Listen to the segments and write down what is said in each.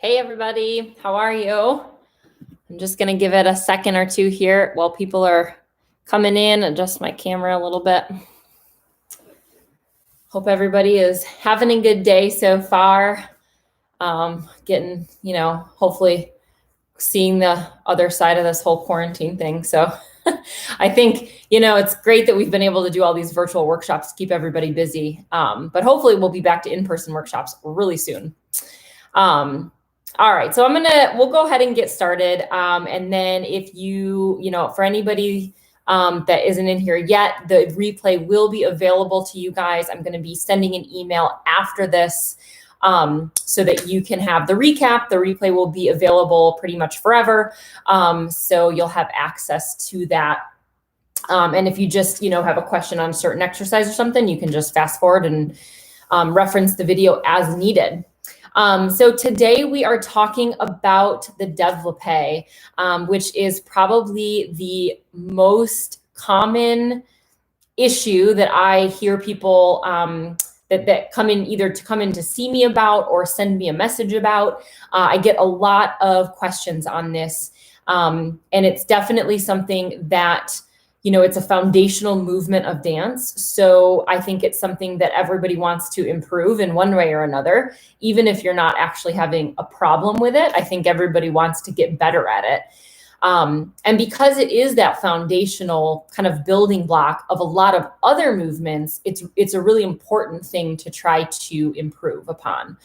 Hey everybody, how are you? I'm just gonna give it a second or two here while people are coming in. Adjust my camera a little bit. Hope everybody is having a good day so far. Getting, hopefully seeing the other side of this whole quarantine thing. So I think, it's great that we've been able to do all these virtual workshops to keep everybody busy. But hopefully we'll be back to in-person workshops really soon. All right, so we'll go ahead and get started. And then if for anybody that isn't in here yet, the replay will be available to you guys. I'm gonna be sending an email after this so that you can have the recap. The replay will be available pretty much forever. So you'll have access to that. And if you just, have a question on a certain exercise or something, you can just fast forward and reference the video as needed. So today we are talking about the Develope, which is probably the most common issue that I hear people that come in either to come in to see me about or send me a message about. I get a lot of questions on this, and it's definitely something that it's a foundational movement of dance. So I think it's something that everybody wants to improve in one way or another, even if you're not actually having a problem with it. I think everybody wants to get better at it. And because it is that foundational kind of building block of a lot of other movements, it's a really important thing to try to improve upon.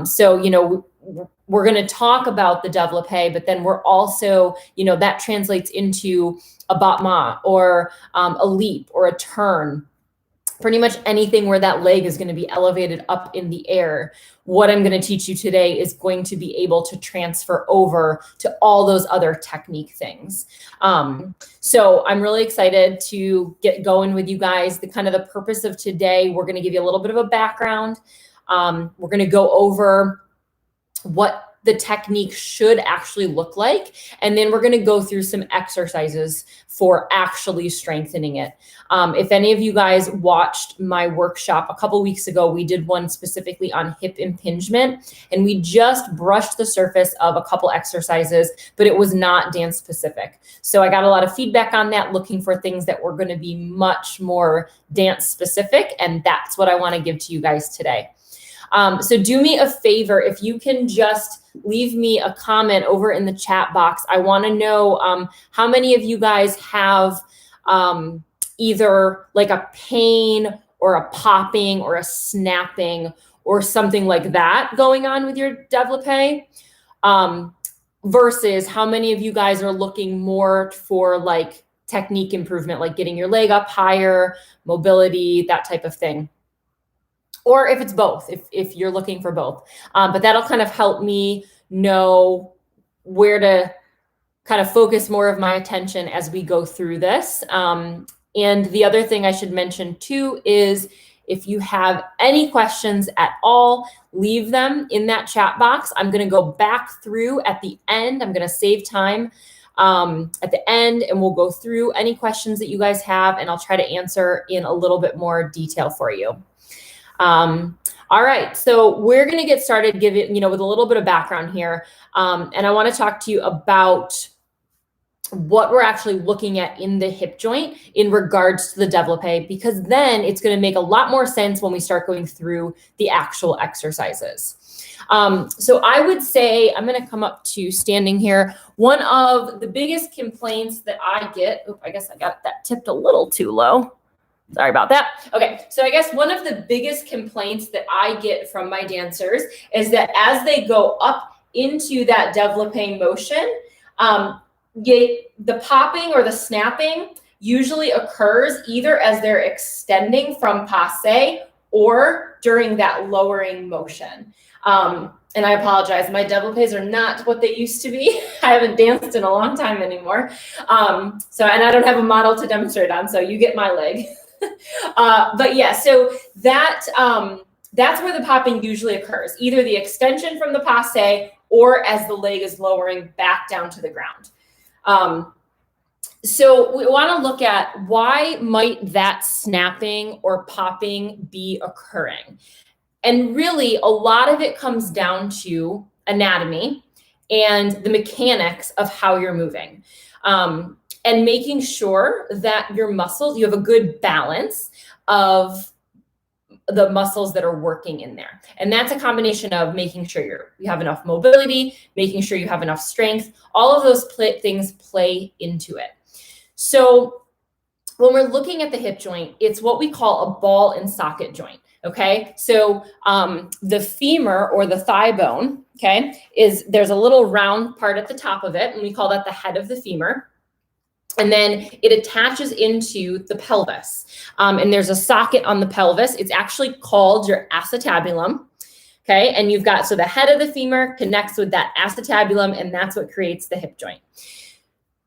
So, we're going to talk about the Develope, but then we're also, that translates into a battemont or a leap or a turn, pretty much anything where that leg is going to be elevated up in the air. What I'm going to teach you today is going to be able to transfer over to all those other technique things. So I'm really excited to get going with you guys. The purpose of today, we're going to give you a little bit of a background. We're going to go over what the technique should actually look like. And then we're going to go through some exercises for actually strengthening it. If any of you guys watched my workshop a couple weeks ago, we did one specifically on hip impingement, and we just brushed the surface of a couple exercises, but it was not dance specific. So I got a lot of feedback on that, looking for things that were going to be much more dance specific. And that's what I want to give to you guys today. So do me a favor, if you can just leave me a comment over in the chat box. I want to know how many of you guys have either like a pain or a popping or a snapping or something like that going on with your Develope, versus how many of you guys are looking more for like technique improvement, like getting your leg up higher, mobility, that type of thing. Or if it's both, if you're looking for both. But that'll kind of help me know where to kind of focus more of my attention as we go through this. And the other thing I should mention too is if you have any questions at all, leave them in that chat box. I'm going to go back through at the end. I'm going to save time at the end, and we'll go through any questions that you guys have, and I'll try to answer in a little bit more detail for you. All right, so we're going to get started with a little bit of background here. And I want to talk to you about what we're actually looking at in the hip joint in regards to the Develope, because then it's going to make a lot more sense when we start going through the actual exercises. So I would say, I'm going to come up to standing here. One of the biggest complaints that I get, I guess I got that tipped a little too low. Sorry about that. Okay, so I guess one of the biggest complaints that I get from my dancers is that as they go up into that Develope motion, the popping or the snapping usually occurs either as they're extending from passe or during that lowering motion. And I apologize, my Developes are not what they used to be. I haven't danced in a long time anymore. And I don't have a model to demonstrate on, so you get my leg. But yeah, so that's where the popping usually occurs, either the extension from the passe or as the leg is lowering back down to the ground. So we want to look at why might that snapping or popping be occurring? And really, a lot of it comes down to anatomy and the mechanics of how you're moving. And making sure that your muscles, you have a good balance of the muscles that are working in there. And that's a combination of making sure you have enough mobility, making sure you have enough strength. All of those things play into it. So when we're looking at the hip joint, it's what we call a ball and socket joint. Okay, so the femur or the thigh bone, okay, there's a little round part at the top of it, and we call that the head of the femur. And then it attaches into the pelvis. And there's a socket on the pelvis. It's actually called your acetabulum. Okay, and you've got, so the head of the femur connects with that acetabulum, and that's what creates the hip joint.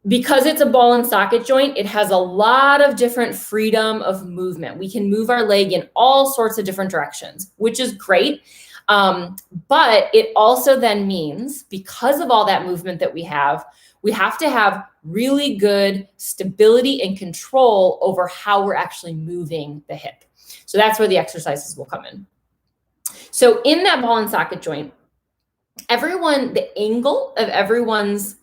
Because it's a ball and socket joint, it has a lot of different freedom of movement. We can move our leg in all sorts of different directions, which is great. But it also then means, because of all that movement that we have to have really good stability and control over how we're actually moving the hip. So that's where the exercises will come in. So in that ball and socket joint, the angle of everyone's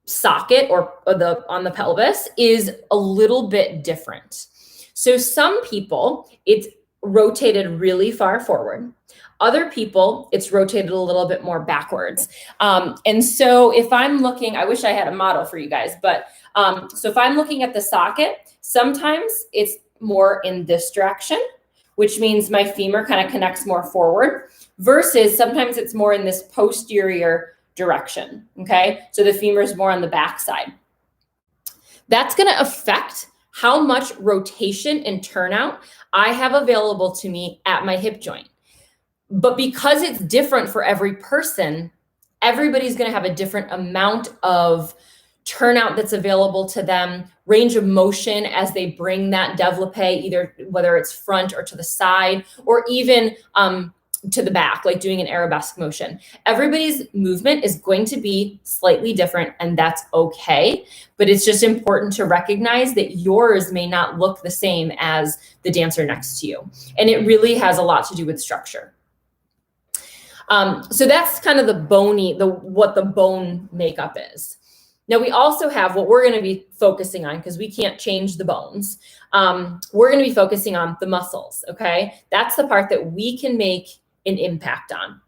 socket or on the pelvis is a little bit different. So some people, it's rotated really far forward. Other people, it's rotated a little bit more backwards. And so if I'm looking, I wish I had a model for you guys, but so if I'm looking at the socket, sometimes it's more in this direction, which means my femur kind of connects more forward, versus sometimes it's more in this posterior direction, okay? So the femur is more on the back side. That's gonna affect how much rotation and turnout I have available to me at my hip joint. But because it's different for every person, everybody's gonna have a different amount of turnout that's available to them, range of motion as they bring that develope, either whether it's front or to the side, or even to the back, like doing an arabesque motion. Everybody's movement is going to be slightly different, and that's okay. But it's just important to recognize that yours may not look the same as the dancer next to you. And it really has a lot to do with structure. So that's kind of what the bone makeup is. Now we also have what we're going to be focusing on, because we can't change the bones. We're going to be focusing on the muscles, okay? That's the part that we can make an impact on.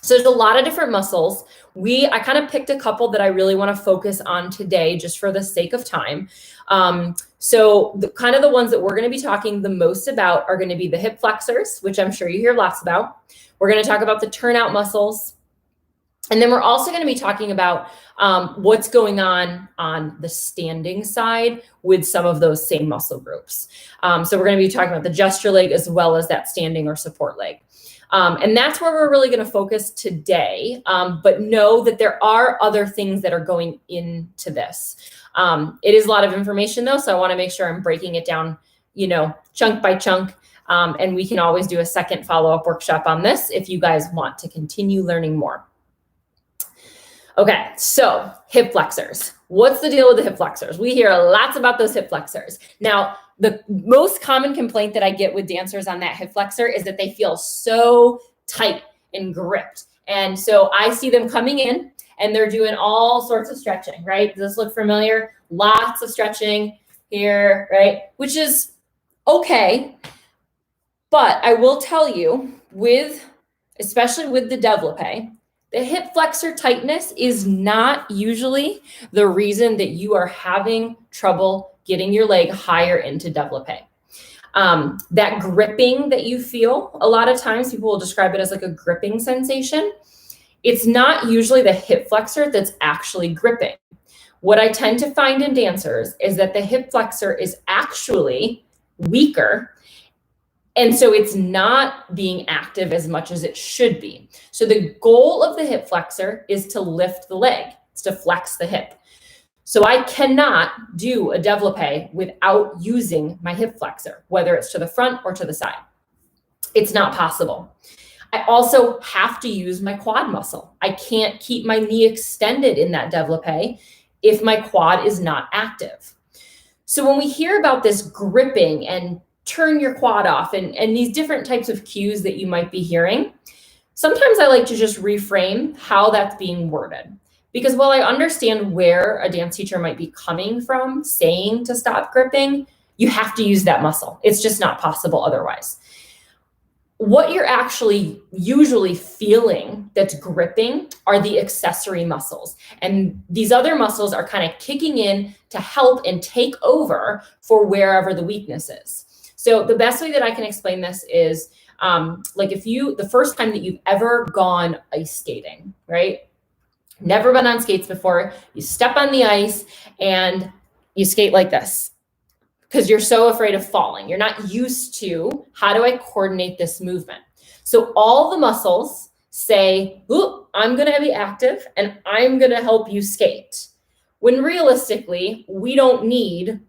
So there's a lot of different muscles. I kind of picked a couple that I really want to focus on today, just for the sake of time. So the ones that we're going to be talking the most about are going to be the hip flexors, which I'm sure you hear lots about. We're going to talk about the turnout muscles. And then we're also going to be talking about what's going on the standing side with some of those same muscle groups. So we're going to be talking about the gesture leg as well as that standing or support leg. And that's where we're really going to focus today. But know that there are other things that are going into this. It is a lot of information though, so I want to make sure I'm breaking it down, chunk by chunk. And we can always do a second follow-up workshop on this if you guys want to continue learning more. Okay, so hip flexors. What's the deal with the hip flexors? We hear lots about those hip flexors. Now, the most common complaint that I get with dancers on that hip flexor is that they feel so tight and gripped. And so I see them coming in and they're doing all sorts of stretching, right? Does this look familiar? Lots of stretching here, right? Which is okay. But I will tell you, especially with the develope, the hip flexor tightness is not usually the reason that you are having trouble getting your leg higher into develope. That gripping that you feel, a lot of times people will describe it as like a gripping sensation. It's not usually the hip flexor that's actually gripping. What I tend to find in dancers is that the hip flexor is actually weaker. And so it's not being active as much as it should be. So the goal of the hip flexor is to lift the leg. It's to flex the hip. So I cannot do a develope without using my hip flexor, whether it's to the front or to the side. It's not possible. I also have to use my quad muscle. I can't keep my knee extended in that develope if my quad is not active. So when we hear about this gripping and turn your quad off and these different types of cues that you might be hearing, Sometimes I like to just reframe how that's being worded. Because while I understand where a dance teacher might be coming from saying to stop gripping, you have to use that muscle. It's just not possible otherwise. What you're actually usually feeling that's gripping are the accessory muscles. And these other muscles are kind of kicking in to help and take over for wherever the weakness is. So the best way that I can explain this is like the first time that you've ever gone ice skating, right? Never been on skates before, you step on the ice and you skate like this, because you're so afraid of falling. You're not used to, how do I coordinate this movement? So all the muscles say, ooh, I'm going to be active and I'm going to help you skate. When realistically, we don't need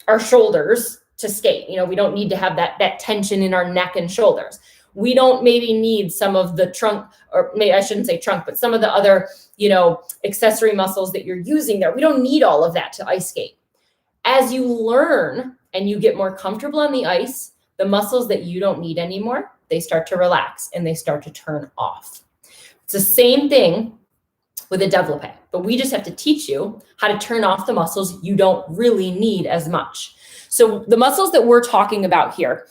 our shoulders to skate. We don't need to have that tension in our neck and shoulders. We don't maybe need some of the trunk, or maybe I shouldn't say trunk, but some of the other, accessory muscles that you're using there. We don't need all of that to ice skate. As you learn and you get more comfortable on the ice, the muscles that you don't need anymore, they start to relax and they start to turn off. It's the same thing with a Develope, but we just have to teach you how to turn off the muscles you don't really need as much. So the muscles that we're talking about here,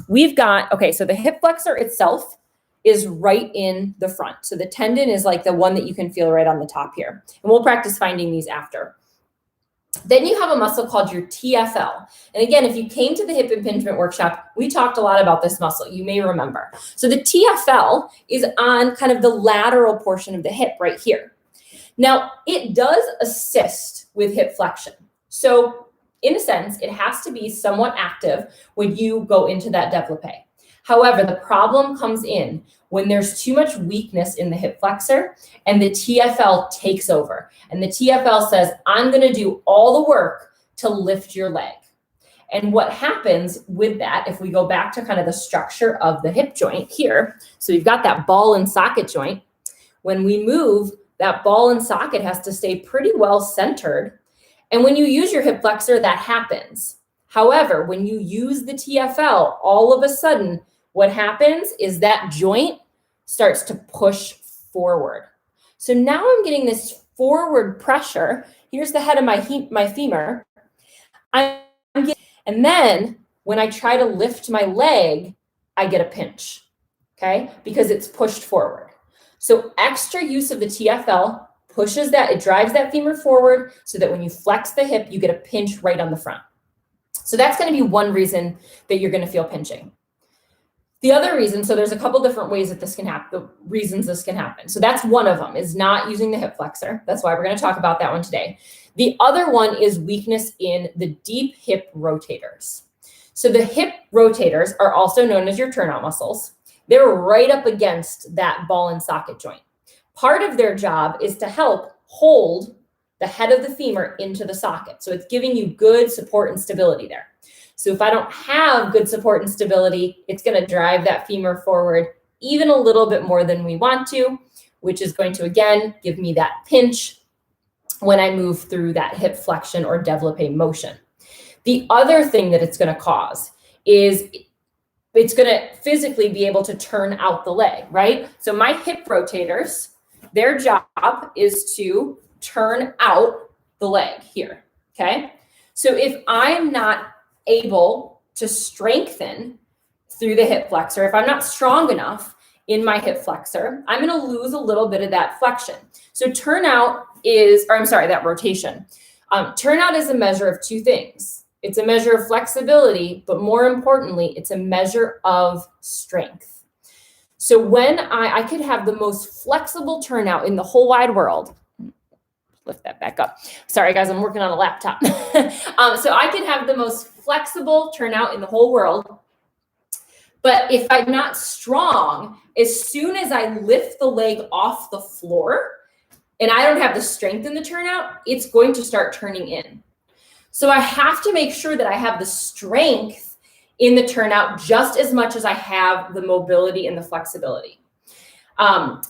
we've got, so the hip flexor itself is right in the front. So the tendon is like the one that you can feel right on the top here. And we'll practice finding these after. Then you have a muscle called your TFL. And again, if you came to the hip impingement workshop, we talked a lot about this muscle. You may remember. So the TFL is on kind of the lateral portion of the hip right here. Now, it does assist with hip flexion. So in a sense, it has to be somewhat active when you go into that Develope. However, the problem comes in when there's too much weakness in the hip flexor and the TFL takes over. And the TFL says, I'm going to do all the work to lift your leg. And what happens with that, if we go back to kind of the structure of the hip joint here, so you've got that ball and socket joint. When we move, that ball and socket has to stay pretty well centered. And when you use your hip flexor, that happens. However, when you use the TFL, all of a sudden, what happens is that joint starts to push forward. So now I'm getting this forward pressure. Here's the head of my femur. And then when I try to lift my leg, I get a pinch, okay? Because it's pushed forward. So extra use of the TFL pushes that, it drives that femur forward so that when you flex the hip, you get a pinch right on the front. So that's going to be one reason that you're going to feel pinching. The other reason, so there's a couple different ways that this can happen, the reasons this can happen. So that's one of them, is not using the hip flexor. That's why we're going to talk about that one today. The other one is weakness in the deep hip rotators. So the hip rotators are also known as your turnout muscles. They're right up against that ball and socket joint. Part of their job is to help hold the head of the femur into the socket. So it's giving you good support and stability there. So if I don't have good support and stability, it's going to drive that femur forward even a little bit more than we want to, which is going to, again, give me that pinch when I move through that hip flexion or Develope motion. The other thing that it's going to cause is it's going to physically be able to turn out the leg, right? So my hip rotators, their job is to turn out the leg here, okay? So if I'm not able to strengthen through the hip flexor, if I'm not strong enough in my hip flexor, I'm going to lose a little bit of that flexion. So that rotation. Turnout is a measure of two things. It's a measure of flexibility, but more importantly, it's a measure of strength. So when I could have the most flexible turnout in the whole wide world, lift that back up. Sorry, guys, I'm working on a laptop. So I can have the most flexible turnout in the whole world. But if I'm not strong, as soon as I lift the leg off the floor and I don't have the strength in the turnout, it's going to start turning in. So I have to make sure that I have the strength in the turnout just as much as I have the mobility and the flexibility.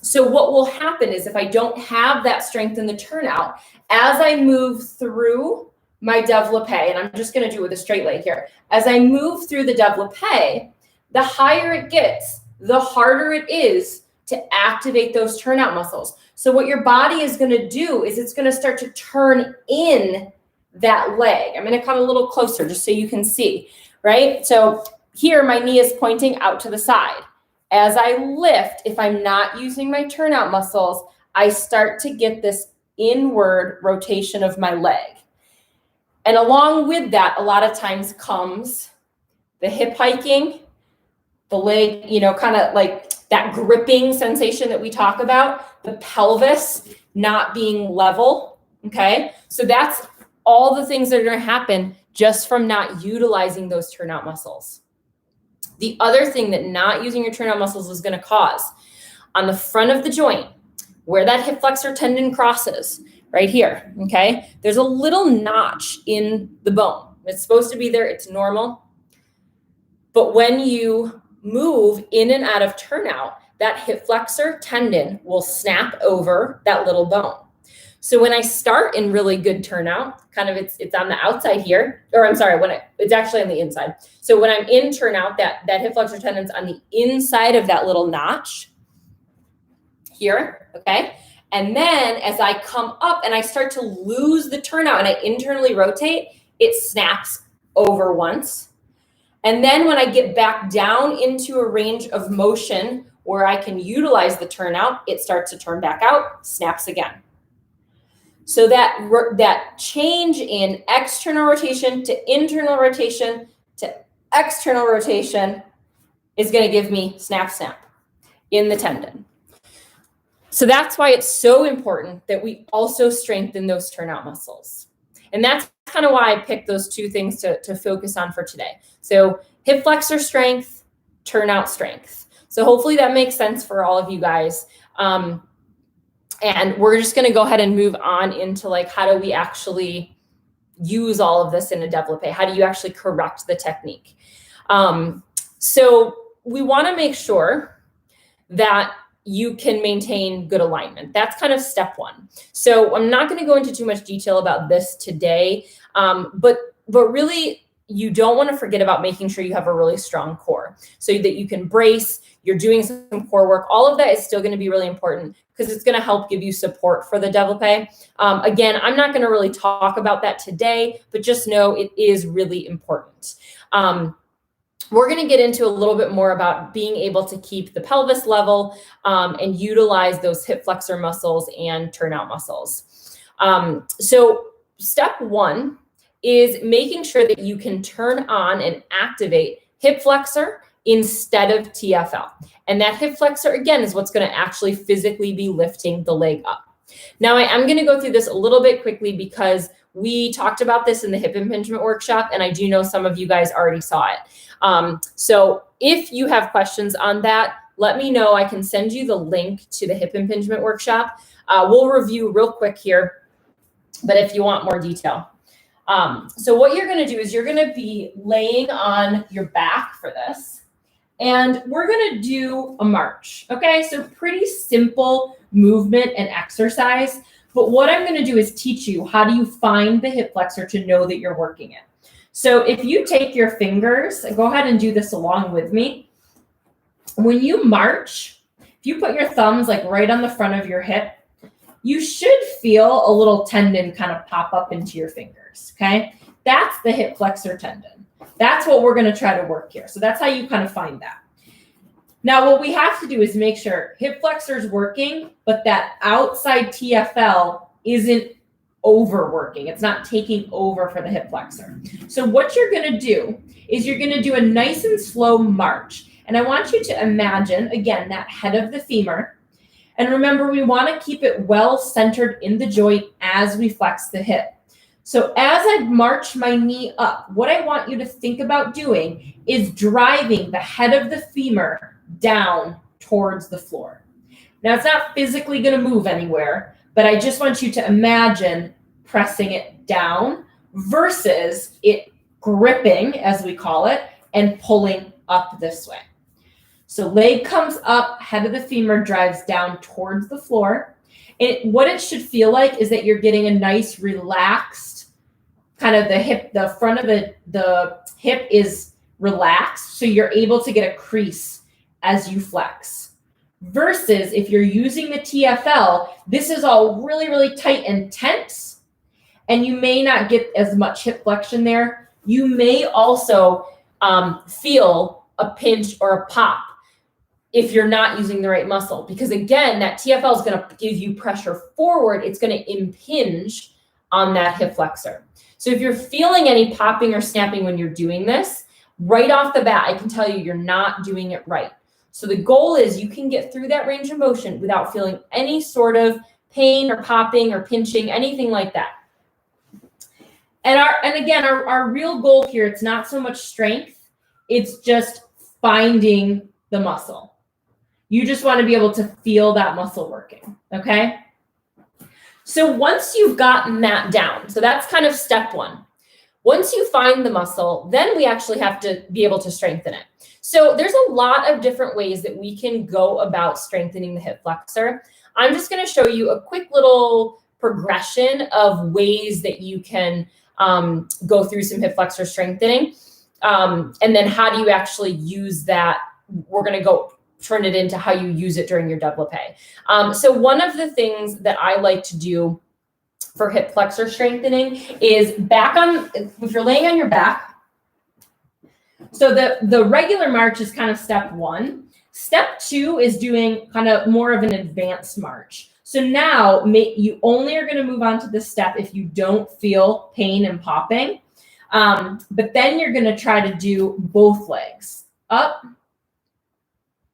So what will happen is if I don't have that strength in the turnout, as I move through my Develope, and I'm just going to do it with a straight leg here, as I move through the Develope, the higher it gets, the harder it is to activate those turnout muscles. So what your body is going to do is it's going to start to turn in that leg. I'm going to come a little closer just so you can see, right? So here my knee is pointing out to the side. As I lift, if I'm not using my turnout muscles, I start to get this inward rotation of my leg. And along with that, a lot of times comes the hip hiking, the leg, kind of like that gripping sensation that we talk about, the pelvis not being level, okay? So that's all the things that are going to happen just from not utilizing those turnout muscles. The other thing that not using your turnout muscles is going to cause, on the front of the joint, where that hip flexor tendon crosses, right here, okay? There's a little notch in the bone. It's supposed to be there, it's normal. But when you move in and out of turnout, that hip flexor tendon will snap over that little bone. So when I start in really good turnout, kind of it's on the outside here, or I'm sorry, it's actually on the inside. So when I'm in turnout, that hip flexor tendon's on the inside of that little notch here, okay? And then as I come up and I start to lose the turnout and I internally rotate, it snaps over once. And then when I get back down into a range of motion where I can utilize the turnout, it starts to turn back out, snaps again. So that change in external rotation to internal rotation to external rotation is going to give me snap, snap in the tendon. So that's why it's so important that we also strengthen those turnout muscles. And that's kind of why I picked those two things to focus on for today. So hip flexor strength, turnout strength. So hopefully that makes sense for all of you guys. And we're just going to go ahead and move on into like, how do we actually use all of this in a Develope? How do you actually correct the technique? So we want to make sure that you can maintain good alignment. That's kind of step one. So I'm not going to go into too much detail about this today, but really you don't want to forget about making sure you have a really strong core so that you can brace, you're doing some core work. All of that is still going to be really important because it's going to help give you support for the Develope. Again, I'm not going to really talk about that today, but just know it is really important. We're going to get into a little bit more about being able to keep the pelvis level and utilize those hip flexor muscles and turnout muscles. So step one is making sure that you can turn on and activate hip flexor instead of TFL. And that hip flexor, again, is what's going to actually physically be lifting the leg up. Now, I am going to go through this a little bit quickly because we talked about this in the hip impingement workshop, and I do know some of you guys already saw it. So if you have questions on that, let me know. I can send you the link to the hip impingement workshop. We'll review real quick here, but if you want more detail. So what you're going to do is you're going to be laying on your back for this, and we're going to do a march. Okay, so pretty simple movement and exercise. But what I'm going to do is teach you how do you find the hip flexor to know that you're working it. So if you take your fingers, go ahead and do this along with me. When you march, if you put your thumbs like right on the front of your hip, you should feel a little tendon kind of pop up into your fingers, okay? That's the hip flexor tendon. That's what we're going to try to work here. So that's how you kind of find that. Now, what we have to do is make sure hip flexor is working, but that outside TFL isn't overworking. It's not taking over for the hip flexor. So what you're going to do is you're going to do a nice and slow march. And I want you to imagine, again, that head of the femur. And remember, we want to keep it well centered in the joint as we flex the hip. So as I march my knee up, what I want you to think about doing is driving the head of the femur down towards the floor. Now, it's not physically going to move anywhere, but I just want you to imagine pressing it down versus it gripping, as we call it, and pulling up this way. So leg comes up, head of the femur drives down towards the floor. And what it should feel like is that you're getting a nice relaxed, kind of the hip, the front of the hip is relaxed. So you're able to get a crease as you flex Versus if you're using the TFL, this is all really, really tight and tense, and you may not get as much hip flexion there. You may also feel a pinch or a pop if you're not using the right muscle, because again, that TFL is going to give you pressure forward. It's going to impinge on that hip flexor. So if you're feeling any popping or snapping when you're doing this, right off the bat, I can tell you you're not doing it right. So the goal is you can get through that range of motion without feeling any sort of pain or popping or pinching, anything like that. And again, our real goal here, it's not so much strength, it's just finding the muscle. You just want to be able to feel that muscle working, okay? So once you've gotten that down, so that's kind of step one. Once you find the muscle, then we actually have to be able to strengthen it. So there's a lot of different ways that we can go about strengthening the hip flexor. I'm just going to show you a quick little progression of ways that you can go through some hip flexor strengthening. And then how do you actually use that? We're going to go turn it into how you use it during your Develope. So one of the things that I like to do for hip flexor strengthening is if you're laying on your back. So the regular march is kind of step one. Step two is doing kind of more of an advanced march. So now you only are going to move on to this step if you don't feel pain and popping. But then you're going to try to do both legs, up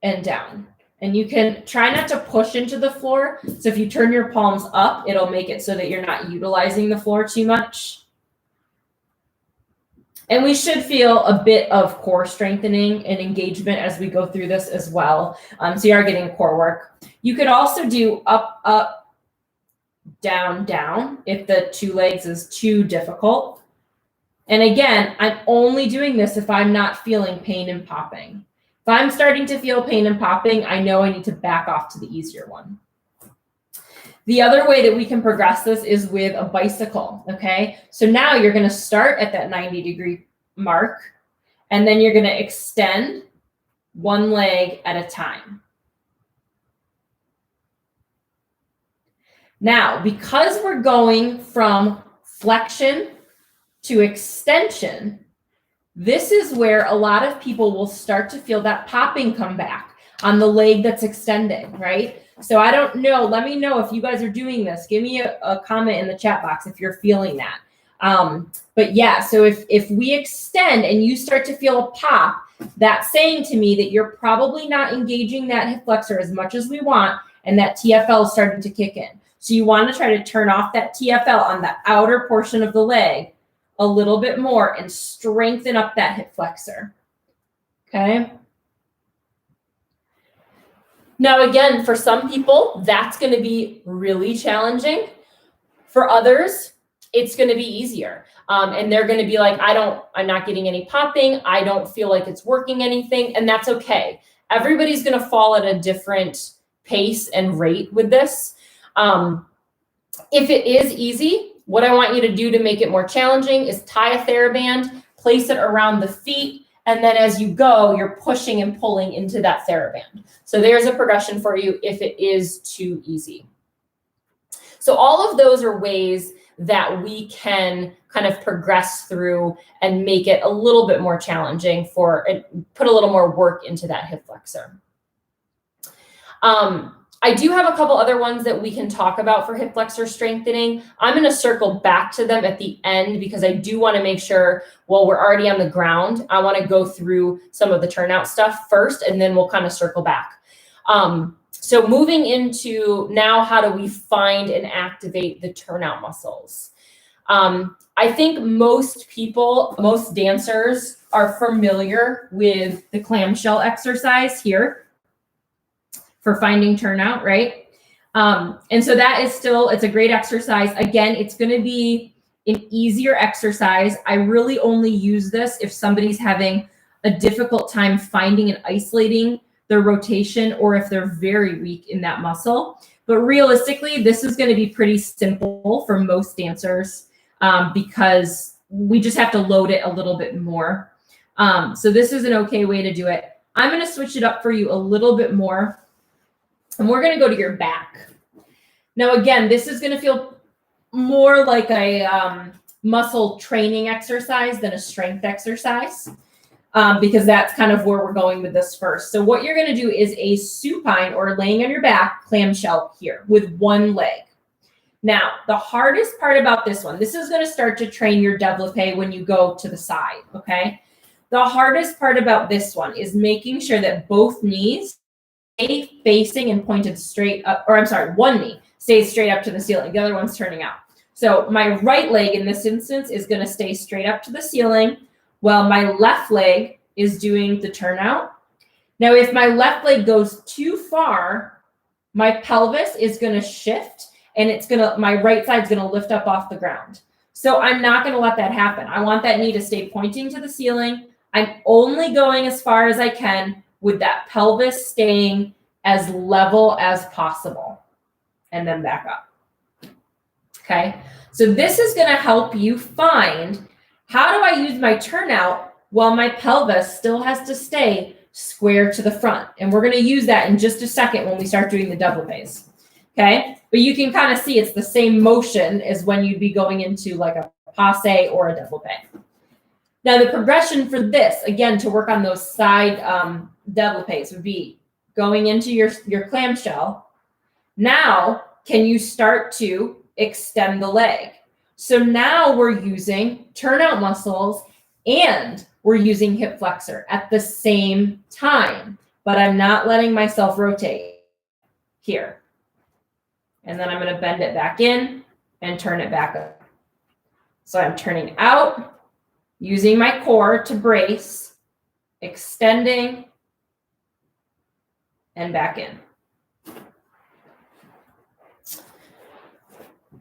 and down. And you can try not to push into the floor. So if you turn your palms up, it'll make it so that you're not utilizing the floor too much. And we should feel a bit of core strengthening and engagement as we go through this as well. So you are getting core work. You could also do up, up, down, down if the two legs is too difficult. And again, I'm only doing this if I'm not feeling pain and popping. If I'm starting to feel pain and popping, I know I need to back off to the easier one. The other way that we can progress this is with a bicycle, okay? So now you're going to start at that 90-degree mark, and then you're going to extend one leg at a time. Now, because we're going from flexion to extension, this is where a lot of people will start to feel that popping come back on the leg that's extended, right? So I don't know. Let me know if you guys are doing this. Give me a comment in the chat box if you're feeling that. But yeah, so if we extend and you start to feel a pop, that's saying to me that you're probably not engaging that hip flexor as much as we want, and that TFL is starting to kick in. So you want to try to turn off that TFL on the outer portion of the leg a little bit more and strengthen up that hip flexor. Okay. Now, again, for some people, that's going to be really challenging. For others, it's going to be easier. And they're going to be like, I'm not getting any popping. I don't feel like it's working anything. And that's okay. Everybody's going to fall at a different pace and rate with this. If it is easy, what I want you to do to make it more challenging is tie a TheraBand, place it around the feet, and then as you go, you're pushing and pulling into that TheraBand. So there's a progression for you if it is too easy. So all of those are ways that we can kind of progress through and make it a little bit more challenging put a little more work into that hip flexor. I do have a couple other ones that we can talk about for hip flexor strengthening. I'm going to circle back to them at the end because I do want to make sure, while we're already on the ground, I want to go through some of the turnout stuff first, and then we'll kind of circle back. So moving into now, how do we find and activate the turnout muscles? I think most dancers are familiar with the clamshell exercise here for finding turnout, right? And so that is it's a great exercise. Again, it's going to be an easier exercise. I really only use this if somebody's having a difficult time finding and isolating their rotation, or if they're very weak in that muscle. But realistically, this is going to be pretty simple for most dancers because we just have to load it a little bit more. So this is an okay way to do it. I'm going to switch it up for you a little bit more. And we're going to go to your back. Now, again, this is going to feel more like a muscle training exercise than a strength exercise, because that's kind of where we're going with this first. So what you're going to do is a supine, or laying on your back, clamshell here with one leg. Now, the hardest part about this one, this is going to start to train your développé when you go to the side, okay? The hardest part about this one is making sure that both knees stay facing and pointed straight up, or I'm sorry, one knee stays straight up to the ceiling. The other one's turning out. So my right leg in this instance is going to stay straight up to the ceiling, while my left leg is doing the turnout. Now, if my left leg goes too far, my pelvis is going to shift, and my right side's going to lift up off the ground. So I'm not going to let that happen. I want that knee to stay pointing to the ceiling. I'm only going as far as I can with that pelvis staying as level as possible, and then back up. Okay, so this is going to help you find, how do I use my turnout while my pelvis still has to stay square to the front? And we're going to use that in just a second when we start doing the développés. Okay, but you can kind of see it's the same motion as when you'd be going into like a passe or a développé. Now, the progression for this, again, to work on those side développés would be going into your clamshell. Now, can you start to extend the leg? So now we're using turnout muscles and we're using hip flexor at the same time, but I'm not letting myself rotate here. And then I'm going to bend it back in and turn it back up. So I'm turning out, using my core to brace, extending, and back in.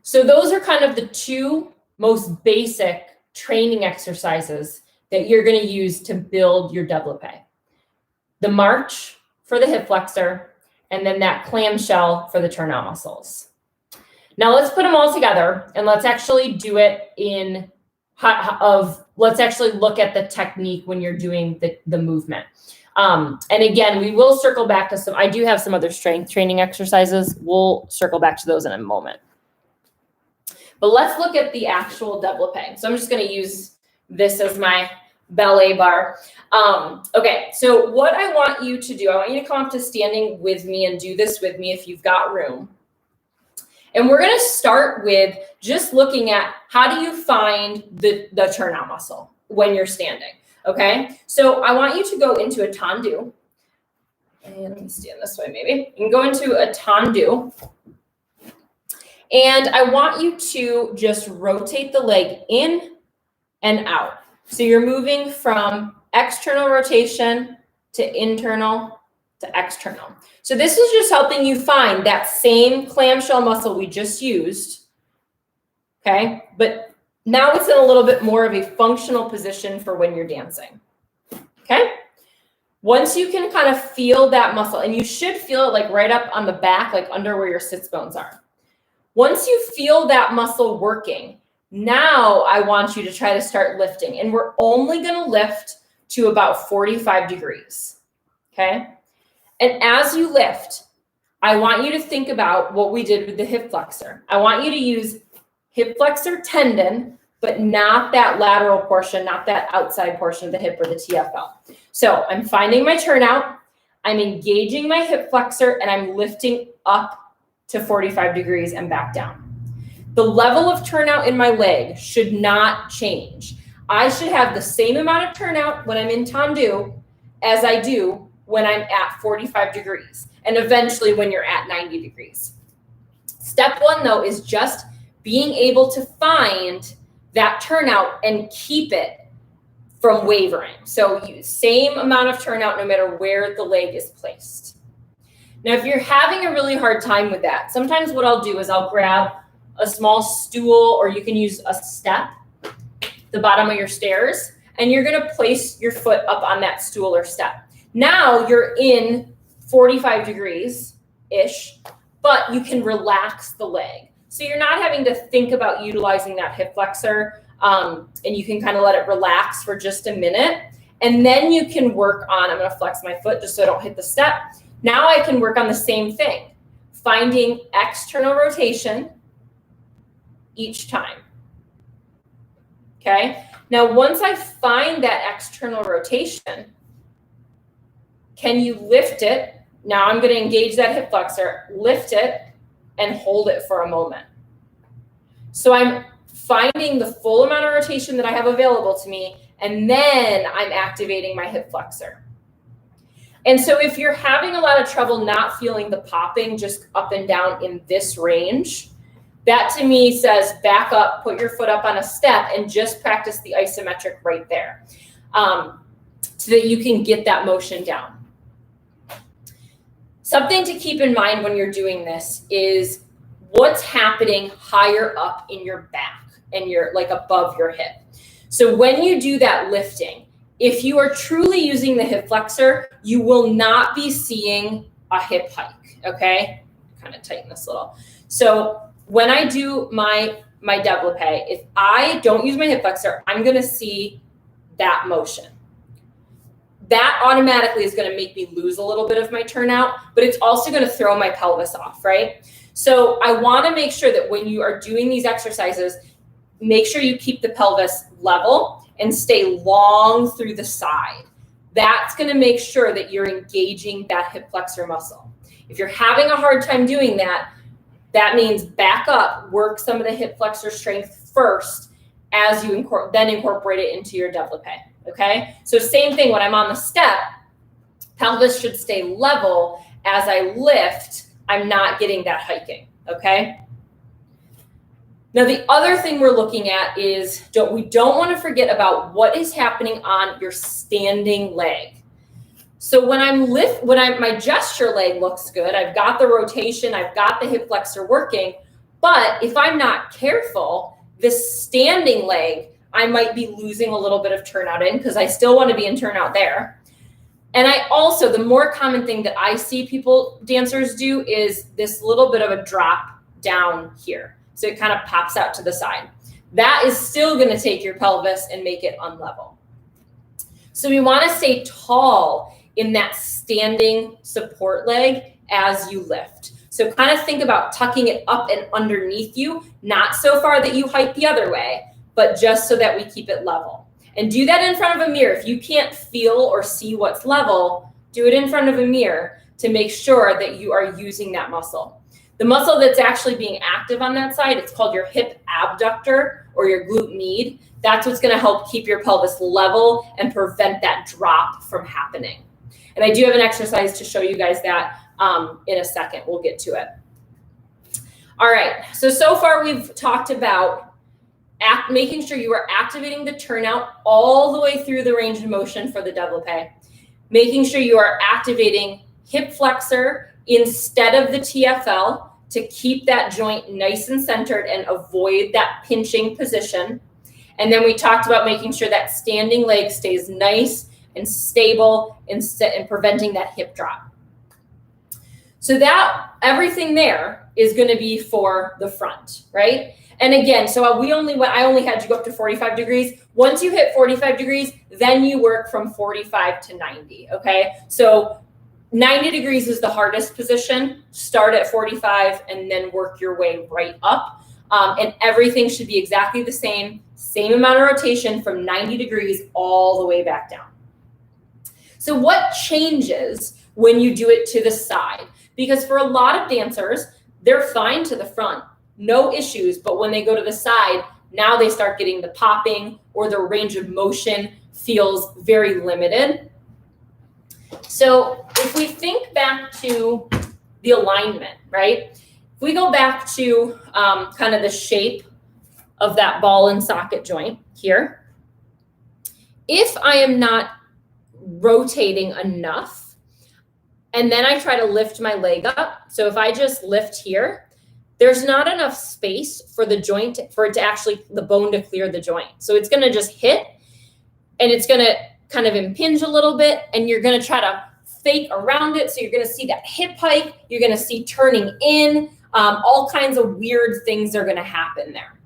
So those are kind of the two most basic training exercises that you're going to use to build your développé. The march for the hip flexor, and then that clamshell for the turnout muscles. Now let's put them all together, and let's actually do it let's actually look at the technique when you're doing the movement. And again, we will circle back to I do have some other strength training exercises. We'll circle back to those in a moment. But let's look at the actual développé. So I'm just going to use this as my ballet bar. Okay, so what I want you to do, I want you to come up to standing with me and do this with me if you've got room. And we're going to start with just looking at how do you find the turnout muscle when you're standing, okay? So I want you to go into a tendu. And let me stand this way maybe. You can go into a tendu. And I want you to just rotate the leg in and out. So you're moving from external rotation to internal to external. So this is just helping you find that same clamshell muscle we just used, okay? But now it's in a little bit more of a functional position for when you're dancing, okay? Once you can kind of feel that muscle, and you should feel it like right up on the back, like under where your sits bones are. Once you feel that muscle working, now I want you to try to start lifting, and we're only going to lift to about 45 degrees, okay? And as you lift, I want you to think about what we did with the hip flexor. I want you to use hip flexor tendon, but not that lateral portion, not that outside portion of the hip or the TFL. So I'm finding my turnout, I'm engaging my hip flexor, and I'm lifting up to 45 degrees and back down. The level of turnout in my leg should not change. I should have the same amount of turnout when I'm in tendu as I do when I'm at 45 degrees, and eventually when you're at 90 degrees. Step one, though, is just being able to find that turnout and keep it from wavering. So same amount of turnout no matter where the leg is placed. Now, if you're having a really hard time with that, sometimes what I'll do is I'll grab a small stool, or you can use a step, the bottom of your stairs, and you're going to place your foot up on that stool or step. Now you're in 45 degrees-ish, but you can relax the leg. So you're not having to think about utilizing that hip flexor, and you can kind of let it relax for just a minute. And then you can work on, I'm going to flex my foot just so I don't hit the step. Now I can work on the same thing, finding external rotation each time. Okay, now once I find that external rotation, can you lift it? Now I'm going to engage that hip flexor, lift it, and hold it for a moment. So I'm finding the full amount of rotation that I have available to me, and then I'm activating my hip flexor. And so if you're having a lot of trouble not feeling the popping just up and down in this range, that to me says back up, put your foot up on a step, and just practice the isometric right there, so that you can get that motion down. Something to keep in mind when you're doing this is what's happening higher up in your back and you're like above your hip. So when you do that lifting, if you are truly using the hip flexor, you will not be seeing a hip hike, okay? Kind of tighten this a little. So when I do my develope, if I don't use my hip flexor, I'm gonna see that motion. That automatically is gonna make me lose a little bit of my turnout, but it's also gonna throw my pelvis off, right? So I wanna make sure that when you are doing these exercises, make sure you keep the pelvis level and stay long through the side. That's gonna make sure that you're engaging that hip flexor muscle. If you're having a hard time doing that, that means back up, work some of the hip flexor strength first as you then incorporate it into your develope, okay? So same thing, when I'm on the step, pelvis should stay level. As I lift, I'm not getting that hiking, okay? Now, the other thing we're looking at is we don't want to forget about what is happening on your standing leg. So when my gesture leg looks good, I've got the rotation, I've got the hip flexor working, but if I'm not careful, this standing leg, I might be losing a little bit of turnout in because I still want to be in turnout there. And I also, the more common thing that I see dancers do is this little bit of a drop down here. So it kind of pops out to the side. That is still going to take your pelvis and make it unlevel. So we want to stay tall in that standing support leg as you lift. So kind of think about tucking it up and underneath you, not so far that you hike the other way, but just so that we keep it level. And do that in front of a mirror. If you can't feel or see what's level, do it in front of a mirror to make sure that you are using that muscle. The muscle that's actually being active on that side, it's called your hip abductor or your glute med. That's what's going to help keep your pelvis level and prevent that drop from happening. And I do have an exercise to show you guys that in a second. We'll get to it. All right. So far we've talked about making sure you are activating the turnout all the way through the range of motion for the develope. Making sure you are activating hip flexor instead of the TFL to keep that joint nice and centered and avoid that pinching position. And then we talked about making sure that standing leg stays nice and stable and preventing that hip drop. So that everything there is going to be for the front, right? And again, so I only had you go up to 45 degrees. Once you hit 45 degrees, then you work from 45 to 90, okay? So 90 degrees is the hardest position. Start at 45 and then work your way right up. And everything should be exactly the same amount of rotation from 90 degrees all the way back down. So what changes when you do it to the side? Because for a lot of dancers, they're fine to the front, no issues. But when they go to the side, now they start getting the popping or the range of motion feels very limited. So if we think back to the alignment, right? If we go back to kind of the shape of that ball and socket joint here, if I am not rotating enough, and then I try to lift my leg up, so if I just lift here, there's not enough space for the joint, for it to actually, the bone to clear the joint. So it's going to just hit, and it's going to kind of impinge a little bit, and you're going to try to fake around it. So you're going to see that hip hike, you're going to see turning in, all kinds of weird things are going to happen there.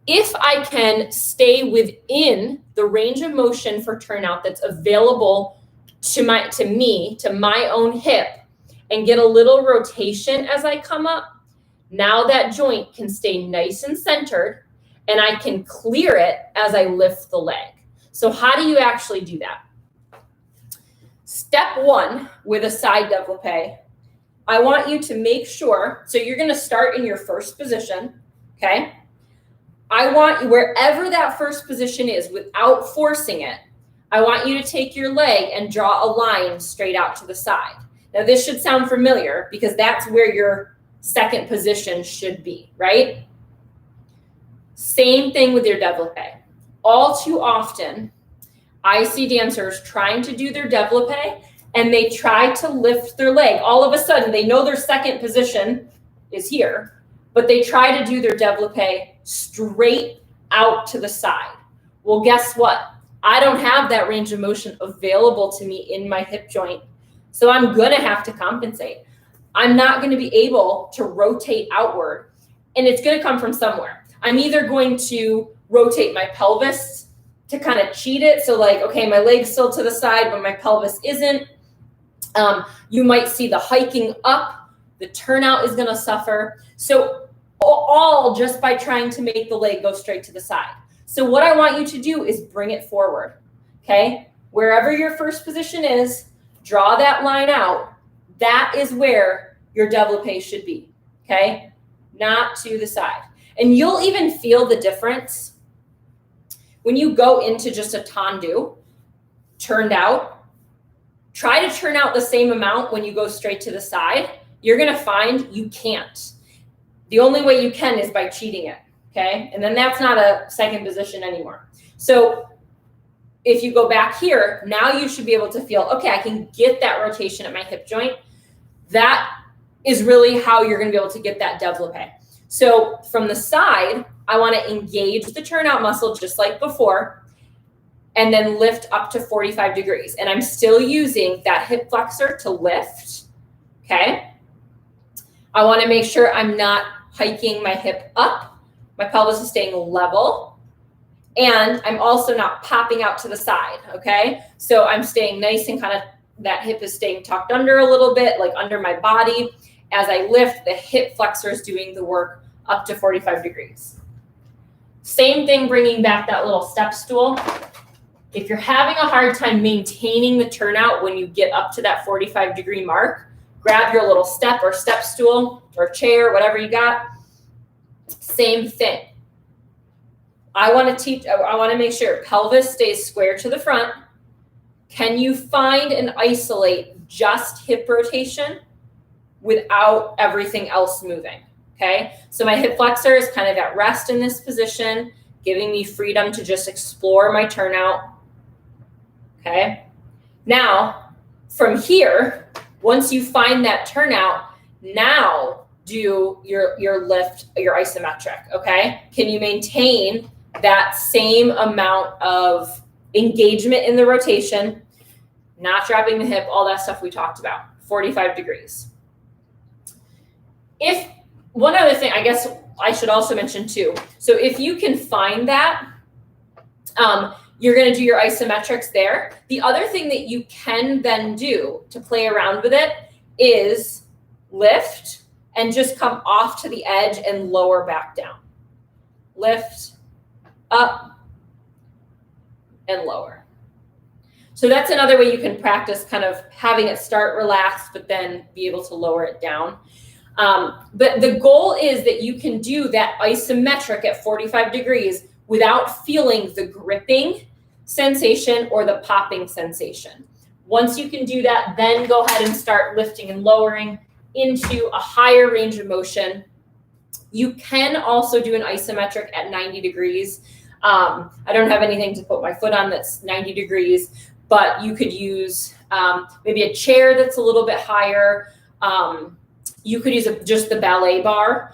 If I can stay within the range of motion for turnout that's available to my own hip, and get a little rotation as I come up, now that joint can stay nice and centered, and I can clear it as I lift the leg. So how do you actually do that? Step one with a side develope, I want you to make sure, so you're gonna start in your first position, okay? I want you, wherever that first position is, without forcing it, I want you to take your leg and draw a line straight out to the side. Now this should sound familiar because that's where your second position should be, right? Same thing with your develope. All too often, I see dancers trying to do their develope and they try to lift their leg. All of a sudden, they know their second position is here, but they try to do their develope straight out to the side. Well, guess what? I don't have that range of motion available to me in my hip joint, so I'm gonna have to compensate. I'm not gonna be able to rotate outward, and it's gonna come from somewhere. I'm either going to rotate my pelvis to kind of cheat it. So like, okay, my leg's still to the side, but my pelvis isn't. You might see the hiking up, the turnout is gonna suffer. So all just by trying to make the leg go straight to the side. So what I want you to do is bring it forward, okay? Wherever your first position is, draw that line out. That is where your develope should be, okay? Not to the side. And you'll even feel the difference when you go into just a tendu, turned out. Try to turn out the same amount when you go straight to the side. You're gonna find you can't. The only way you can is by cheating it, okay? And then that's not a second position anymore. So if you go back here, now you should be able to feel, okay, I can get that rotation at my hip joint. That is really how you're gonna be able to get that develope. So from the side, I wanna engage the turnout muscle just like before, and then lift up to 45 degrees. And I'm still using that hip flexor to lift, okay? I wanna make sure I'm not hiking my hip up, my pelvis is staying level, and I'm also not popping out to the side, okay? So I'm staying nice and kind of, that hip is staying tucked under a little bit, like under my body. As I lift, the hip flexor is doing the work up to 45 degrees. Same thing, bringing back that little step stool. If you're having a hard time maintaining the turnout when you get up to that 45-degree mark, grab your little step or step stool or chair, whatever you got. Same thing. I want to make sure pelvis stays square to the front. Can you find and isolate just hip rotation without everything else moving? Okay, so my hip flexor is kind of at rest in this position, giving me freedom to just explore my turnout. Okay, now from here, once you find that turnout, now do your lift, your isometric. Okay, can you maintain that same amount of engagement in the rotation, not dropping the hip, all that stuff we talked about, 45 degrees. If one other thing, I guess I should also mention too. So if you can find that, you're going to do your isometrics there. The other thing that you can then do to play around with it is lift and just come off to the edge and lower back down. Lift, up, and lower. So that's another way you can practice kind of having it start relaxed, but then be able to lower it down. But the goal is that you can do that isometric at 45 degrees without feeling the gripping sensation or the popping sensation. Once you can do that, then go ahead and start lifting and lowering into a higher range of motion. You can also do an isometric at 90 degrees. I don't have anything to put my foot on that's 90 degrees, but you could use maybe a chair that's a little bit higher. You could use just the ballet bar,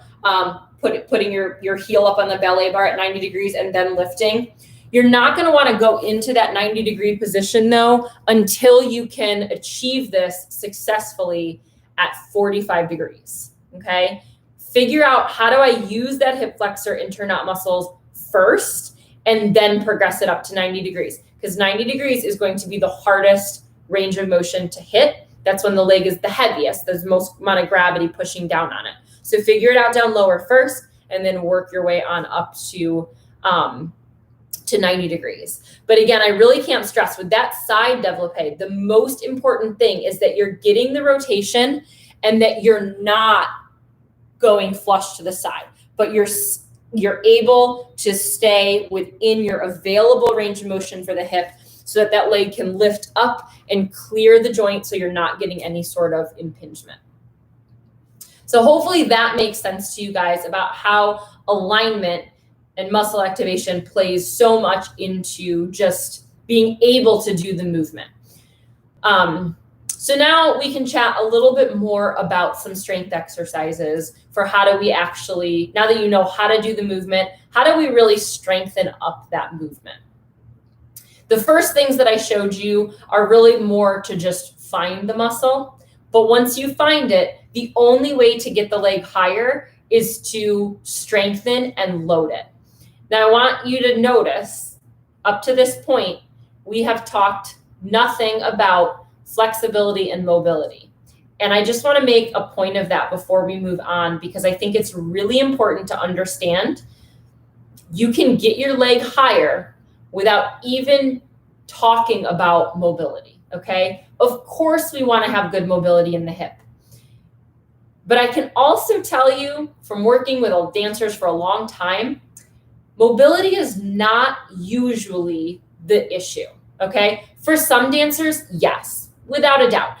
putting your heel up on the ballet bar at 90 degrees and then lifting. You're not going to want to go into that 90-degree position though until you can achieve this successfully at 45 degrees, okay? Figure out, how do I use that hip flexor and turnout muscles first and then progress it up to 90 degrees, because 90 degrees is going to be the hardest range of motion to hit That's when the leg is the heaviest. There's the most amount of gravity pushing down on it. So figure it out down lower first, and then work your way on up to 90 degrees. But again, I really can't stress with that side develope, the most important thing is that you're getting the rotation and that you're not going flush to the side, but you're able to stay within your available range of motion for the hip so that that leg can lift up and clear the joint so you're not getting any sort of impingement. So hopefully that makes sense to you guys about how alignment and muscle activation plays so much into just being able to do the movement. So now we can chat a little bit more about some strength exercises for how do we actually, now that you know how to do the movement, how do we really strengthen up that movement? The first things that I showed you are really more to just find the muscle. But once you find it, the only way to get the leg higher is to strengthen and load it. Now I want you to notice, up to this point, we have talked nothing about flexibility and mobility. And I just want to make a point of that before we move on, because I think it's really important to understand you can get your leg higher without even talking about mobility, okay? Of course, we want to have good mobility in the hip. But I can also tell you from working with dancers for a long time, mobility is not usually the issue, okay? For some dancers, yes, without a doubt.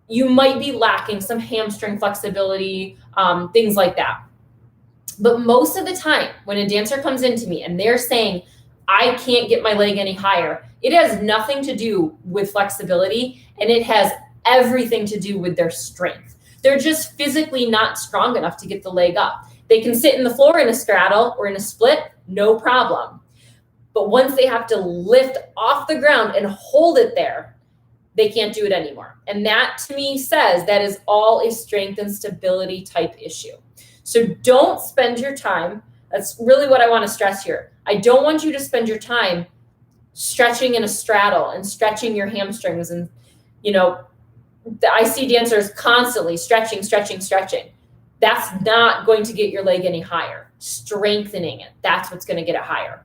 You might be lacking some hamstring flexibility, things like that. But most of the time, when a dancer comes into me and they're saying, I can't get my leg any higher, it has nothing to do with flexibility, and it has everything to do with their strength. They're just physically not strong enough to get the leg up. They can sit in the floor in a straddle or in a split, no problem. But once they have to lift off the ground and hold it there, they can't do it anymore. And that to me says that is all a strength and stability type issue. So don't spend your time. That's really what I want to stress here. I don't want you to spend your time stretching in a straddle and stretching your hamstrings. And, I see dancers constantly stretching. That's not going to get your leg any higher. Strengthening it, that's what's going to get it higher.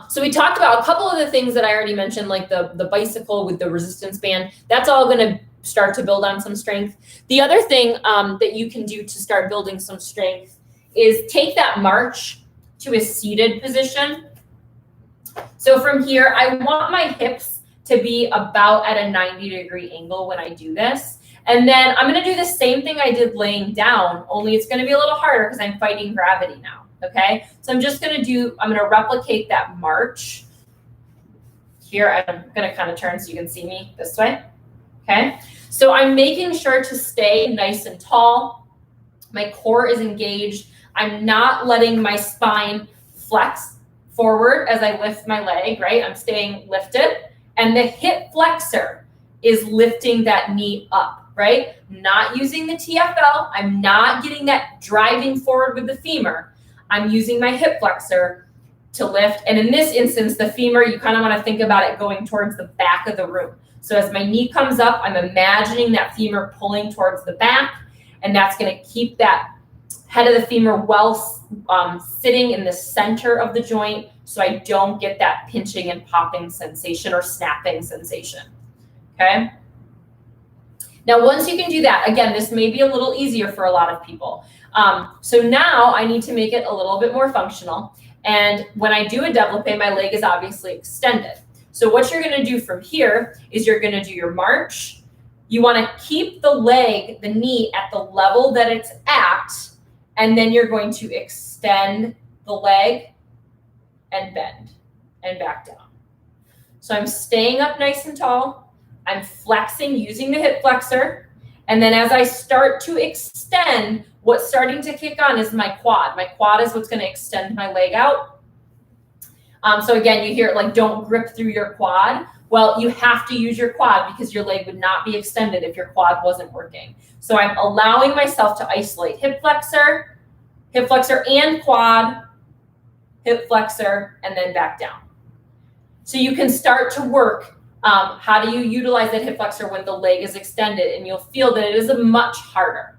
So we talked about a couple of the things that I already mentioned, like the bicycle with the resistance band. That's all going to start to build on some strength. The other thing that you can do to start building some strength is take that march to a seated position. So from here, I want my hips to be about at a 90-degree angle when I do this. And then I'm going to do the same thing I did laying down, only it's going to be a little harder because I'm fighting gravity now. Okay, so I'm going to replicate that march. Here, I'm going to kind of turn so you can see me this way. Okay, so I'm making sure to stay nice and tall. My core is engaged. I'm not letting my spine flex forward as I lift my leg, right? I'm staying lifted. And the hip flexor is lifting that knee up, right? Not using the TFL. I'm not getting that driving forward with the femur. I'm using my hip flexor to lift. And in this instance, the femur, you kind of want to think about it going towards the back of the room. So as my knee comes up, I'm imagining that femur pulling towards the back, and that's going to keep that head of the femur well sitting in the center of the joint so I don't get that pinching and popping sensation or snapping sensation, okay? Now, once you can do that, again, this may be a little easier for a lot of people. So now I need to make it a little bit more functional. And when I do a develope, my leg is obviously extended. So what you're going to do from here is you're going to do your march. You want to keep the leg, the knee at the level that it's at, and then you're going to extend the leg and bend and back down. So I'm staying up nice and tall. I'm flexing using the hip flexor. And then as I start to extend, what's starting to kick on is my quad. My quad is what's going to extend my leg out. So again, you hear it like, don't grip through your quad. Well, you have to use your quad because your leg would not be extended if your quad wasn't working. So I'm allowing myself to isolate hip flexor and quad, hip flexor, and then back down. So you can start to work How do you utilize that hip flexor when the leg is extended? And you'll feel that it is much harder.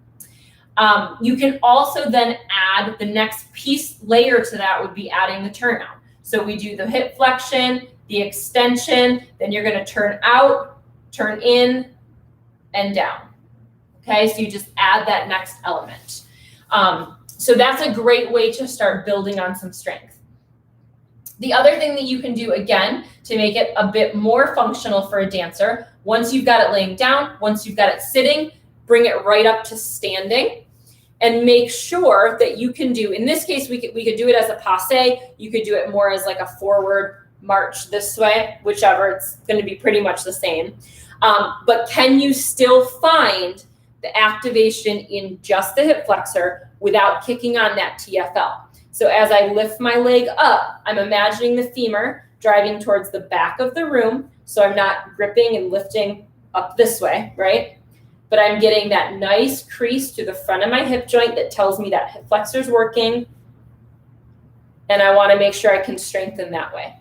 You can also then add the next layer to that would be adding the turnout. So we do the hip flexion, the extension, then you're going to turn out, turn in, and down. Okay, so you just add that next element. So that's a great way to start building on some strength. The other thing that you can do, again, to make it a bit more functional for a dancer, once you've got it laying down, once you've got it sitting, bring it right up to standing, and make sure that you can do, in this case, we could do it as a passe. You could do it more as like a forward march this way, whichever, it's going to be pretty much the same. But can you still find the activation in just the hip flexor without kicking on that TFL? So as I lift my leg up, I'm imagining the femur driving towards the back of the room. So I'm not gripping and lifting up this way, right? But I'm getting that nice crease to the front of my hip joint that tells me that hip flexor is working. And I want to make sure I can strengthen that way.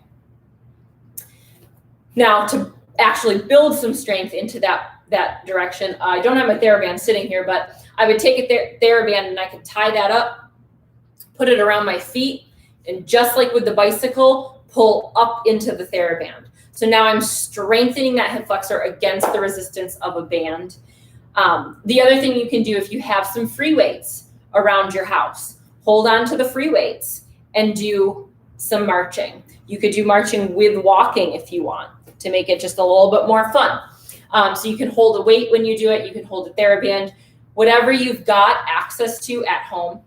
Now, to actually build some strength into that direction, I don't have my TheraBand sitting here, but I would take a TheraBand and I could tie that up, put it around my feet, and just like with the bicycle, pull up into the TheraBand. So now I'm strengthening that hip flexor against the resistance of a band. The other thing you can do, if you have some free weights around your house, hold on to the free weights and do some marching. You could do marching with walking if you want to make it just a little bit more fun. So you can hold a weight when you do it. You can hold a TheraBand, whatever you've got access to at home.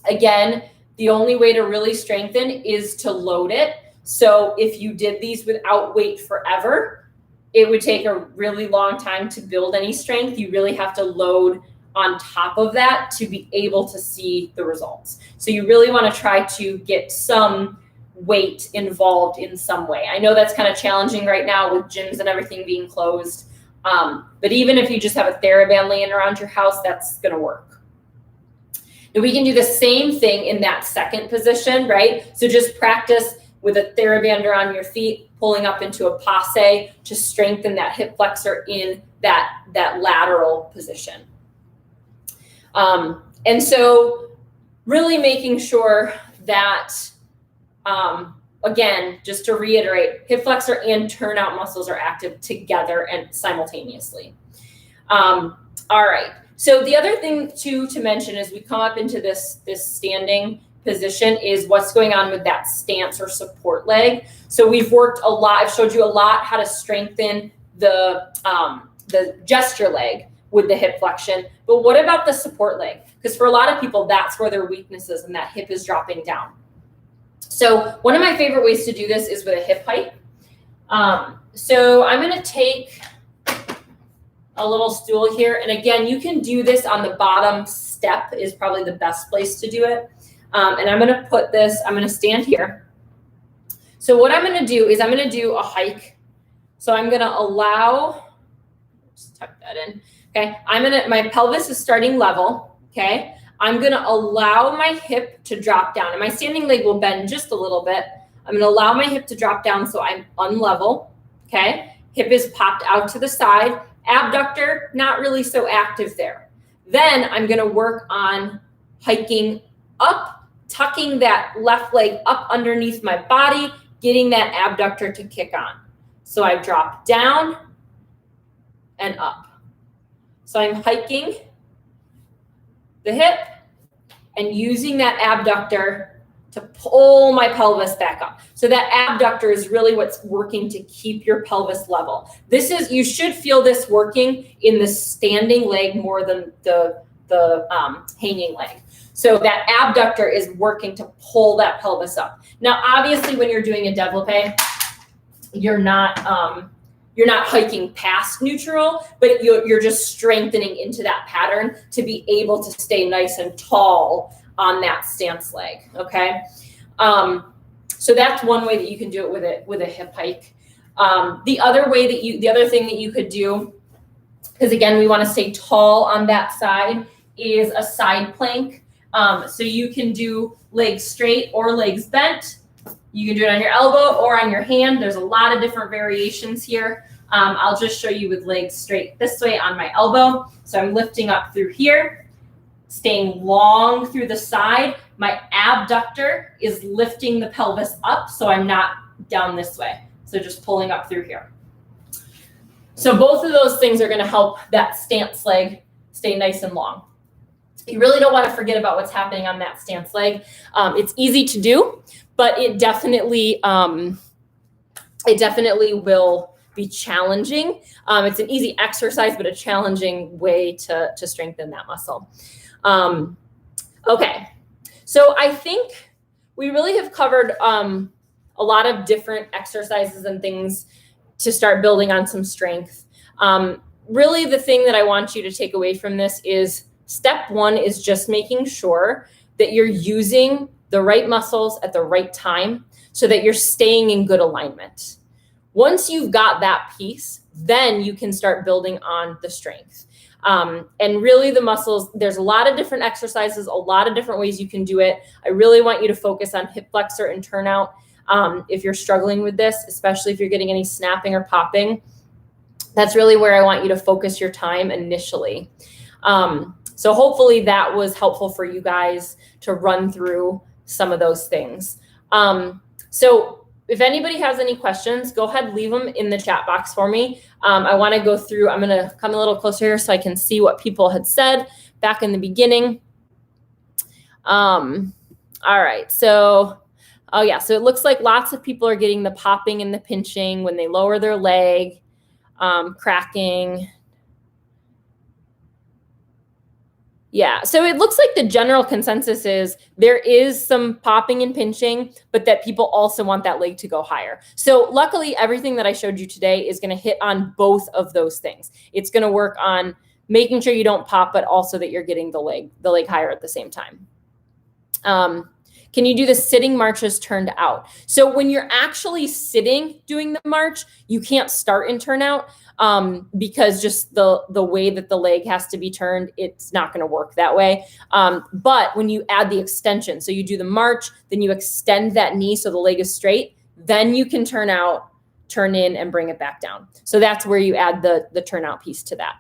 Again, the only way to really strengthen is to load it. So if you did these without weight forever, it would take a really long time to build any strength. You really have to load on top of that to be able to see the results. So you really want to try to get some weight involved in some way. I know that's kind of challenging right now with gyms and everything being closed. But even if you just have a TheraBand laying around your house, that's going to work. Now we can do the same thing in that second position, right? So just practice with a TheraBand around your feet, pulling up into a passe to strengthen that hip flexor in that lateral position. And so really making sure that, again, just to reiterate, hip flexor and turnout muscles are active together and simultaneously. All right. So the other thing to mention as we come up into this standing position is what's going on with that stance or support leg. So we've worked a lot. I've showed you a lot how to strengthen the gesture leg with the hip flexion. But what about the support leg? Because for a lot of people, that's where their weakness is, and that hip is dropping down. So one of my favorite ways to do this is with a hip hike. So I'm going to take a little stool here. And again, you can do this on the bottom step is probably the best place to do it. And I'm going to put this, I'm going to stand here. So what I'm going to do is I'm going to do a hike. So I'm going to allow, just tuck that in. Okay. My pelvis is starting level. Okay. I'm going to allow my hip to drop down and my standing leg will bend just a little bit. I'm going to allow my hip to drop down. So I'm unlevel. Okay. Hip is popped out to the side. Abductor, not really so active there. Then I'm going to work on hiking up, tucking that left leg up underneath my body, getting that abductor to kick on. So I drop down and up. So I'm hiking the hip and using that abductor to pull my pelvis back up. So that abductor is really what's working to keep your pelvis level. You should feel this working in the standing leg more than the hanging leg. So that abductor is working to pull that pelvis up. Now, obviously, when you're doing a Develope, you're not hiking past neutral, but you're just strengthening into that pattern to be able to stay nice and tall on that stance leg. Okay. So that's one way that you can do it with a hip hike. The other thing that you could do, because again, we want to stay tall on that side, is a side plank. So you can do legs straight or legs bent, You can do it on your elbow or on your hand. There's a lot of different variations here. I'll just show you with legs straight this way on my elbow. So I'm lifting up through here, staying long through the side. My abductor is lifting the pelvis up, so I'm not down this way. So just pulling up through here. So both of those things are going to help that stance leg stay nice and long. You really don't want to forget about what's happening on that stance leg. It's easy to do, but it definitely will be challenging. It's an easy exercise, but a challenging way to strengthen that muscle. Okay, so I think we really have covered a lot of different exercises and things to start building on some strength. Really, the thing that I want you to take away from this is step one is just making sure that you're using the right muscles at the right time so that you're staying in good alignment. Once you've got that piece, then you can start building on the strength. And really the muscles, there's a lot of different exercises, a lot of different ways you can do it. I really want you to focus on hip flexor and turnout. If you're struggling with this, especially if you're getting any snapping or popping, that's really where I want you to focus your time initially. So hopefully that was helpful for you guys to run through some of those things. So if anybody has any questions, go ahead, leave them in the chat box for me. I want to go through, I'm going to come a little closer here so I can see what people had said back in the beginning. All right, so, oh yeah, so it looks like lots of people are getting the popping and the pinching when they lower their leg, cracking. Yeah, so it looks like the general consensus is there is some popping and pinching, but that people also want that leg to go higher. So luckily, everything that I showed you today is going to hit on both of those things. It's going to work on making sure you don't pop, but also that you're getting the leg higher at the same time. Can you do the sitting marches turned out? So when you're actually sitting doing the march, you can't start and turn out because just the way that the leg has to be turned, it's not going to work that way. But when you add the extension, so you do the march, then you extend that knee so the leg is straight, then you can turn out, turn in, and bring it back down. So that's where you add the turnout piece to that.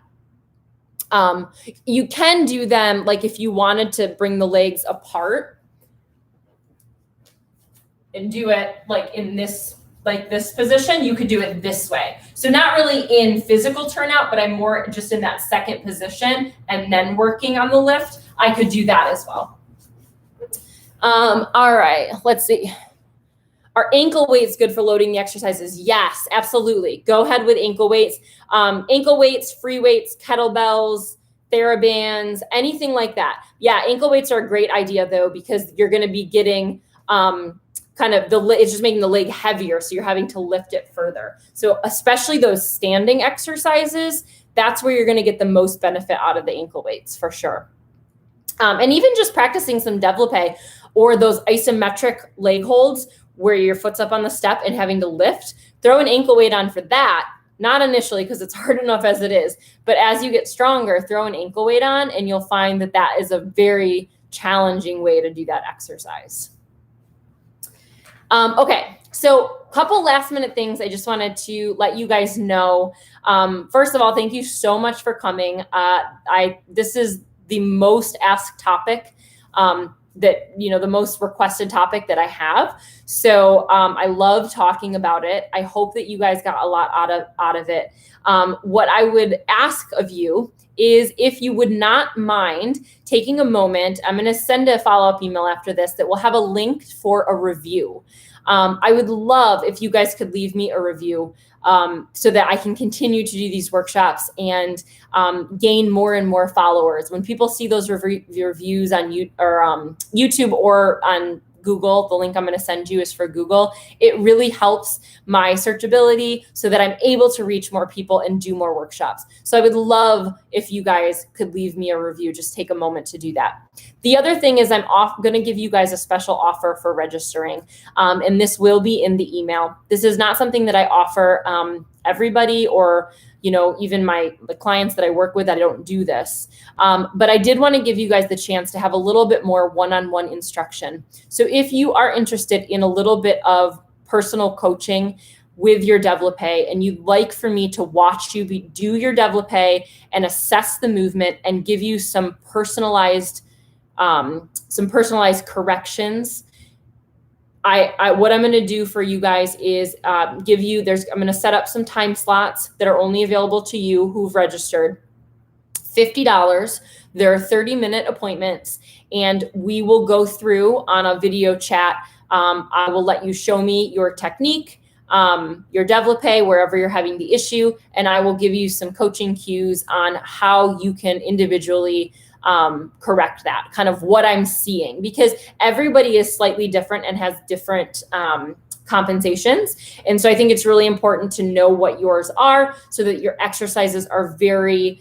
You can do them like if you wanted to bring the legs apart and do it like in this, like this position, you could do it this way. So not really in physical turnout, but I'm more just in that second position and then working on the lift. I could do that as well. All right, let's see. Are ankle weights good for loading the exercises? Yes, absolutely. Go ahead with ankle weights. Ankle weights, free weights, kettlebells, TheraBands, anything like that. Yeah, ankle weights are a great idea though, because you're gonna be getting kind of it's just making the leg heavier. So you're having to lift it further. So especially those standing exercises, that's where you're going to get the most benefit out of the ankle weights for sure. And even just practicing some Develope or those isometric leg holds where your foot's up on the step and having to lift, throw an ankle weight on for that. Not initially because it's hard enough as it is, but as you get stronger, throw an ankle weight on and you'll find that that is a very challenging way to do that exercise. Okay, so a couple last minute things I just wanted to let you guys know. First of all, thank you so much for coming. This is the most asked topic the most requested topic that I have. So I love talking about it. I hope that you guys got a lot out of it. What I would ask of you is if you would not mind taking a moment, I'm going to send a follow-up email after this that will have a link for a review. I would love if you guys could leave me a review so that I can continue to do these workshops and gain more and more followers. When people see those reviews on YouTube or on Google, the link I'm going to send you is for Google. It really helps my searchability so that I'm able to reach more people and do more workshops. So I would love if you guys could leave me a review. Just take a moment to do that. The other thing is I'm going to give you guys a special offer for registering, and this will be in the email. This is not something that I offer everybody or, even the clients that I work with, I don't do this. But I did want to give you guys the chance to have a little bit more one-on-one instruction. So if you are interested in a little bit of personal coaching with your Develope and you'd like for me to watch you do your Develope and assess the movement and give you some personalized corrections, what I'm going to do for you guys is I'm going to set up some time slots that are only available to you who've registered. $50. They're 30-minute appointments, and we will go through on a video chat. I will let you show me your technique, your Develope, wherever you're having the issue, and I will give you some coaching cues on how you can individually correct that, kind of what I'm seeing, because everybody is slightly different and has different compensations. And so I think it's really important to know what yours are so that your exercises are very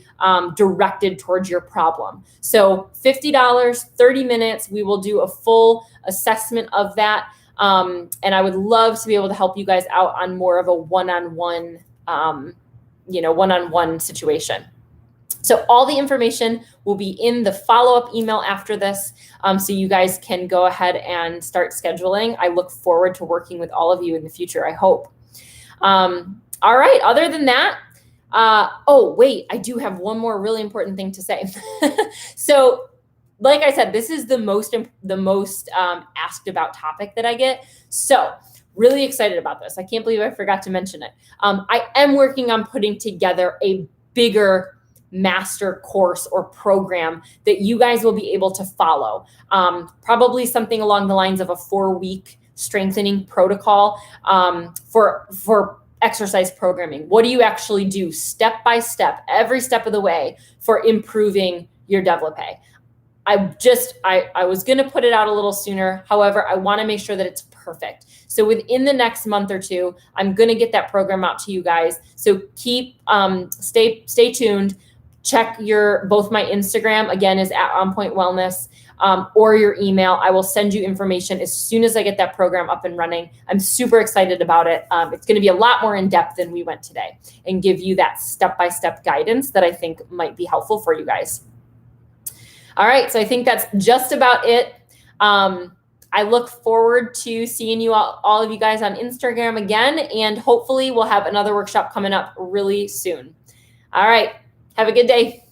directed towards your problem. So $50, 30 minutes, we will do a full assessment of that. And I would love to be able to help you guys out on more of a one-on-one, one-on-one situation. So all the information will be in the follow-up email after this, so you guys can go ahead and start scheduling. I look forward to working with all of you in the future, I hope. All right, other than that, oh, wait, I do have one more really important thing to say. So like I said, this is the most asked about topic that I get. So really excited about this. I can't believe I forgot to mention it. I am working on putting together a bigger master course or program that you guys will be able to follow. Probably something along the lines of a 4-week strengthening protocol for exercise programming. What do you actually do step by step, every step of the way for improving your Develope? I was going to put it out a little sooner. However, I want to make sure that it's perfect. So within the next month or two, I'm going to get that program out to you guys. So stay tuned. Check both my Instagram, again, is at Pointe Wellness, or your email. I will send you information as soon as I get that program up and running. I'm super excited about it. It's going to be a lot more in depth than we went today and give you that step-by-step guidance that I think might be helpful for you guys. All right, so I think that's just about it. I look forward to seeing you all of you guys on Instagram again, and hopefully we'll have another workshop coming up really soon. All right. Have a good day.